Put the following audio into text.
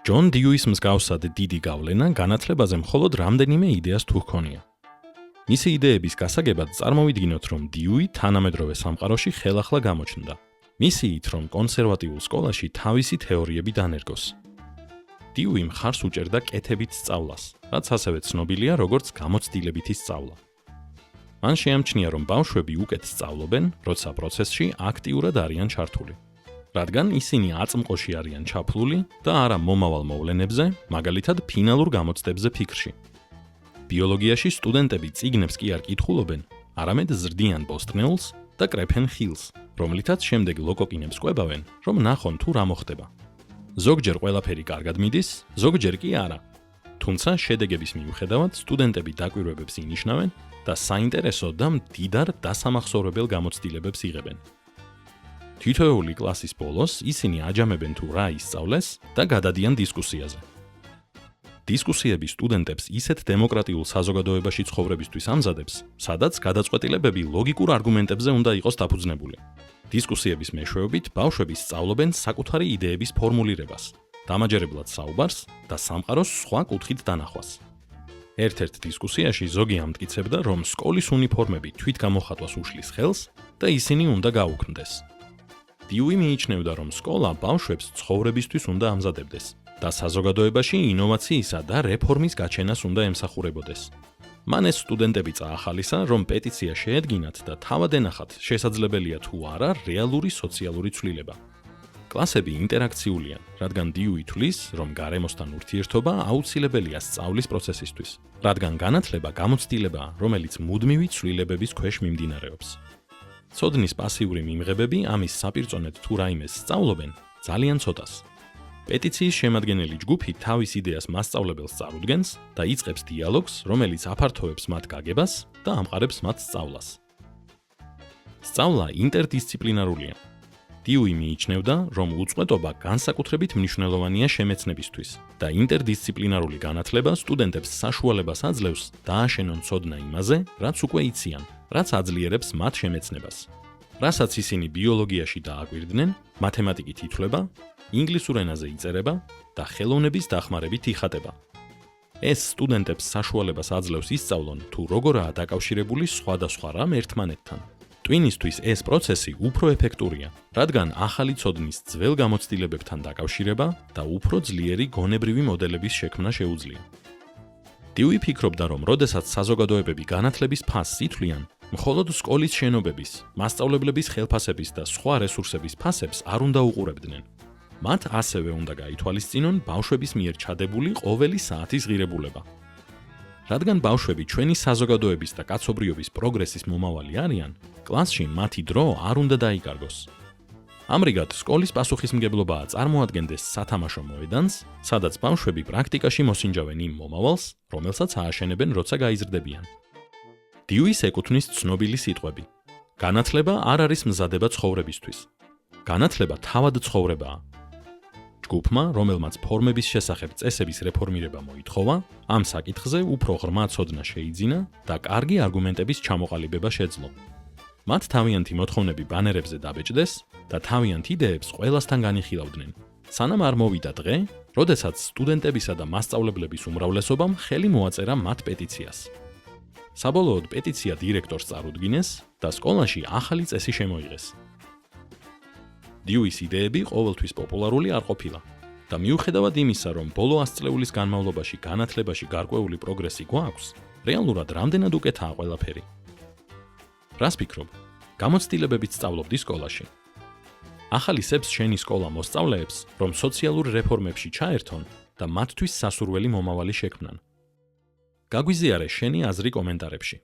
ჯონ დიუის მსგავსად დიდი გავლენა განათლებაზე მხოლოდ რამდენიმე იდეას თუ ჰქონია. მისი იდეების გასაგებად წარმოვიდგინოთ, რომ დიუი თანამედროვე სამყაროში ხელახლა გამოჩნდა. მისიით, რომ კონსერვატიულ სკოლაში თავისი თეორიები დანერგოს. დიუი მხარს უჭერდა კეთებით სწავლას, რაც ასევე ცნობილია როგორც გამოცდილებითი სწავლა. მან შეამჩნია, რომ ბავშვები უკეთ სწავლობენ, როცა პროცესში აქტიურად არიან ჩართული. რადგან ისინი აწმყოში არიან ჩაფლული და არა მომავალ მოვლენებზე, მაგალითად ფინალურ გამოცდებზე ფიქრში. ბიოლოგიაში სტუდენტები წიგნებს კი არ კითხულობენ, არამედ ზრდიან ბოსტნეულს და კრეფენ ხილს, რომლითაც შემდეგ ლოკოკინებს კვებავენ, რომ ნახონ თუ რა მოხდება. ზოგჯერ ყველაფერი კარგად მიდის, ზოგჯერ კი არა. თუმცა შედეგების მიუხედავად სტუდენტები დაკვირვებებს ინიშნავენ და საინტერესო და მდიდარ დასამახსოვრებელ გამოცდილებებს იღებენ. თითოეული კლასის ბოლოს ისინი აჯამებენ თუ რა ისწავლეს და გადადიან დისკუსიაზე. დისკუსიები სტუდენტებს ისეთ დემოკრატიულ საზოგადოებაში ცხოვრებისთვის ამზადებს, სადაც გადაწყვეტილებები ლოგიკურ არგუმენტებზე უნდა იყოს დაფუძნებული. დისკუსიების მეშვეობით ბავშვები სწავლობენ საკუთარი იდეების ფორმულირებას, დამაჯერებლად საუბარს და სამყაროს სხვა კუთხით დანახვას. ერთ-ერთ დისკუსიაში ზოგი ამტკიცებდა, რომ სკოლის უნიფორმები თვითგამოხატვას უშლის ხელს და ისინი უნდა გაუქმდეს. დიუი მიიჩნევდა, რომ სკოლა ბავშვებს ცხოვრებისთვის უნდა ამზადებდეს და საზოგადოებაში ინოვაციისა და რეფორმის გაჩენას უნდა ემსახურებოდეს. მან ეს სტუდენტები წაახალისა, რომ პეტიცია შეედგინათ და თავად ენახათ, შესაძლებელია თუ არა რეალური სოციალური ცვლილება. კლასები ინტერაქციულია, რადგან დიუი თვლის, რომ გარემოსთან ურთიერთობა აუცილებელია სწავლის პროცესისთვის, რადგან განათლება გამოცდილებაა, რომელიც მუდმივი ცვლილებების ქვეშ მიმდინარეობს. ცოდნის პასიური მიმღებები ამის საპირწონედ თუ რაიმეს სწავლობენ ძალიან ცოტას. პეტიციის შემადგენელი ჯგუფი თავის იდეას მასწავლებელს წარუდგენს და იწყებს დიალოგს, რომელიც აფართოვებს მათ გაგებას და ამყარებს მათ სწავლას. სწავლა ინტერდისციპლინარულია. დიუი მიიჩნევდა, რომ უწყვეტობა განსაკუთრებით მნიშვნელოვანია შემეცნებისთვის და ინტერდისციპლინარული განათლება სტუდენტებს საშუალებას აძლევს დააშენონ ცოდნა იმაზე, რაც უკვე იციან, რაც აძლიერებს მათ შემეცნებას. რასაც ისინი ბიოლოგიაში დააკვირდნენ, მათემატიკით ითვლება, ინგლისურ ენაზე იწერება და ხელოვნების დახმარებით იხატება. ეს სტუდენტებს საშუალებას აძლევს ისწავლონ, თუ როგორაა დაკავშირებული სხვადასხვა რამ ერთმანეთთან. ტვინისთვის ეს პროცესი უფრო ეფექტურია, რადგან ახალი ცოდნის ძველ გამოცდილებებთან დაკავშირება და უფრო ძლიერი გონებრივი მოდელების შექმნა შეუძლია. დიუი ფიქრობდა, რომ როდესაც საზოგადოებები განათლების ფასს ითვლიან, მხოლოდ სკოლის შენობების, მასწავლებლების ხელფასების და სხვა რესურსების ფასებს არ უნდა უყურებდნენ. მათ ასევე უნდა გაითვალისწინონ ბავშვების მიერ ჩადებული ყოველი საათის ღირებულება. რადგან ბავშვები ჩვენი საზოგადოების და კაცობრიობის პროგრესის მომავალი არიან, კლასში მათი დრო არ უნდა დაიკარგოს. ამრიგად, სკოლის პასუხისმგებლობაა წარმოადგენდეს სათამაშო მოედანს, სადაც ბავშვები პრაქტიკაში მოსინჯავენ იმ მომავალს, რომელსაც ააშენებენ, როცა გაიზრდებიან. დიუის ეკუთვნის ცნობილი სიტყვები. განათლება არ არის მზადება ცხოვრებისთვის. განათლება თავად ცხოვრებაა. ჯგუფმა, რომელმაც ფორმების შესახებ წესების რეფორმირება მოითხოვა, ამ საკითხზე უფრო ღრმა ცოდნა შეიძინა და კარგი არგუმენტების ჩამოყალიბება შეძლო. მათ თავიანთი მოთხოვნები ბანერებზე დაბეჭდეს და თავიანთ იდეებს ყველასთან განიხილავდნენ, სანამ არ მოვიდა დღე, როდესაც სტუდენტებისა და მასწავლებლების უმრავლესობამ ხელი მოაწერა მათ პეტიციას. საბოლოოდ პეტიცია დირექტორს წარუდგინეს და სკოლაში ახალი წესი შემოიღეს. დიუის იდეები ყოველთვის პოპულარული არ ყოფილა და მიუხედავად იმისა, რომ ბოლო 100 წლეულის განმავლობაში განათლებაში გარკვეული პროგრესი გვაქვს, რეალურად რამდენად უკეთაა ყველაფერი. რას ფიქრობ? გამოცდილებებით სწავლობდი სკოლაში. ახალისებს შენი სკოლა მოსწავლეებს, რომ სოციალურ რეფორმებში ჩაერთონ და მათთვის სასურველი მომავალი შექმნან. გაგვიზიარე შენი აზრი კომენტარებში.